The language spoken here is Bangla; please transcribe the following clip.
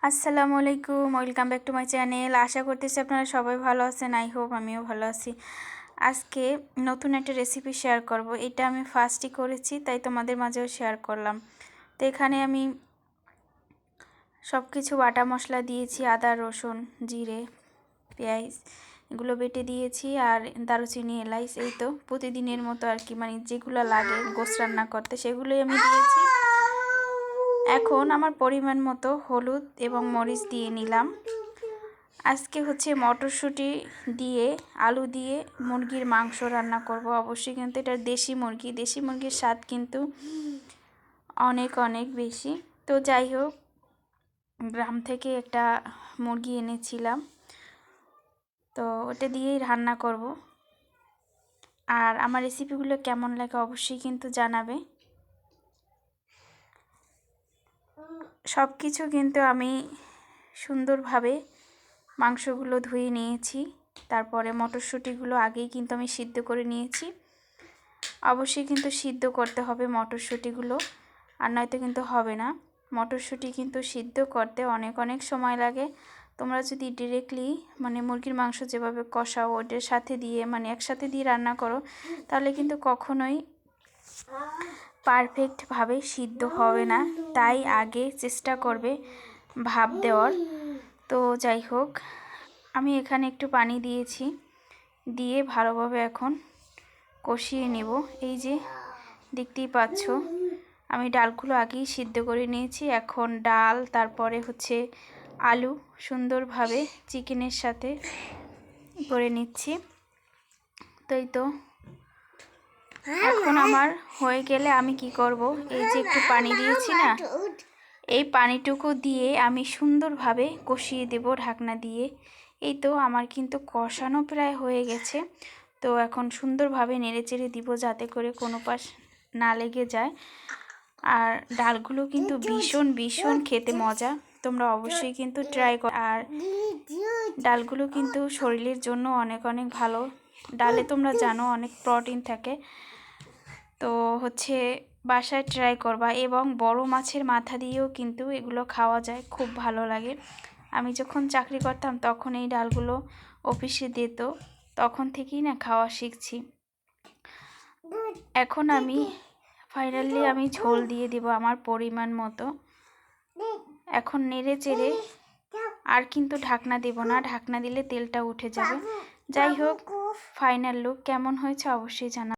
আসসালামু আলাইকুম, welcome back to my channel. আশা করতেছি আপনারা সবাই ভালো আছেন। আই হোপ আমিও ভালো আছি। আজকে নতুন একটা রেসিপি শেয়ার করব। এটা আমি ফার্স্টই করেছি, তাই তোমাদের মাঝেও শেয়ার করলাম। তো এখানে আমি সব কিছু বাটা মশলা দিয়েছি, আদা, রসুন, জিরে, পেঁয়াজ এগুলো বেটে দিয়েছি, আর দারুচিনি, এলাচ, এই তো প্রতিদিনের মতো আর কি, মানে যেগুলো লাগে গোশ রান্না করতে সেগুলোই আমি দিয়েছি। এখন আমার পরিমাণ মতো হলুদ এবং মরিচ দিয়ে নিলাম। আজকে হচ্ছে মটরশুঁটি দিয়ে আলু দিয়ে মুরগির মাংস রান্না করব। অবশ্যই কিন্তু এটা দেশি মুরগির স্বাদ কিন্তু অনেক অনেক বেশি। তো যাই হোক, গ্রাম থেকে একটা মুরগি এনেছিলাম, তো ওটা দিয়েই রান্না করব। আর আমার রেসিপিগুলো কেমন লাগে অবশ্যই কিন্তু জানাবে। সব কিছু কিন্তু আমি সুন্দরভাবে মাংসগুলো ধুয়ে নিয়েছি। তারপরে মটরশুঁটিগুলো আগেই কিন্তু আমি সিদ্ধ করে নিয়েছি। অবশ্যই কিন্তু সিদ্ধ করতে হবে মটরশুঁটিগুলো, আর নয়তো কিন্তু হবে না। মটরশুঁটি কিন্তু সিদ্ধ করতে অনেক অনেক সময় লাগে। তোমরা যদি ডিরেক্টলি মানে মুরগির মাংস যেভাবে কষাও ওটার সাথে দিয়ে মানে একসাথে দিয়ে রান্না করো, তাহলে কিন্তু কখনোই পারফেক্টভাবে সিদ্ধ হবে না। তাই আগে চেষ্টা করবে ভাপ দেওয়ার। তো যাই হোক, আমি এখানে একটু পানি দিয়েছি, দিয়ে ভালোভাবে এখন কষিয়ে নেব। এই যে দেখতেই পাচ্ছ, আমি ডালগুলো আগেই সিদ্ধ করে নিয়েছি। এখন ডাল, তারপরে হচ্ছে আলু সুন্দরভাবে চিকেনের সাথে করে নিচ্ছি। তাই তো এখন আমার হয়ে গেলে আমি কি করব, এই যে একটু পানি দিয়েছি না, এই পানিটুকু দিয়ে আমি সুন্দরভাবে কষিয়ে দেব ঢাকনা দিয়ে। এই তো আমার কিন্তু কষানো প্রায় হয়ে গেছে। তো এখন সুন্দরভাবে নেড়েচেড়ে দিব যাতে করে কোনো পাশ না লেগে যায়। আর ডালগুলো কিন্তু ভীষণ ভীষণ খেতে মজা, তোমরা অবশ্যই কিন্তু ট্রাই করো। আর ডালগুলো কিন্তু শরীরের জন্য অনেক অনেক ভালো। ডালে তোমরা জানো অনেক প্রোটিন থাকে। তো হচ্ছে বাসায় ট্রাই করবা। এবং বড় মাছের মাথা দিয়েও কিন্তু এগুলো খাওয়া যায়, খুব ভালো লাগে। আমি যখন চাকরি করতাম তখন এই ডালগুলো অফিসে দিত, তখন থেকেই না খাওয়া শিখছি। এখন আমি ফাইনালি আমি ঝোল দিয়ে দিব আমার পরিমাণ মতো। এখন নেড়ে চেড়ে, আর কিন্তু ঢাকনা দেব না, ঢাকনা দিলে তেলটা উঠে যাবে। যাই হোক, ফাইনাল লুক কেমন হয়েছে অবশ্যই জানা।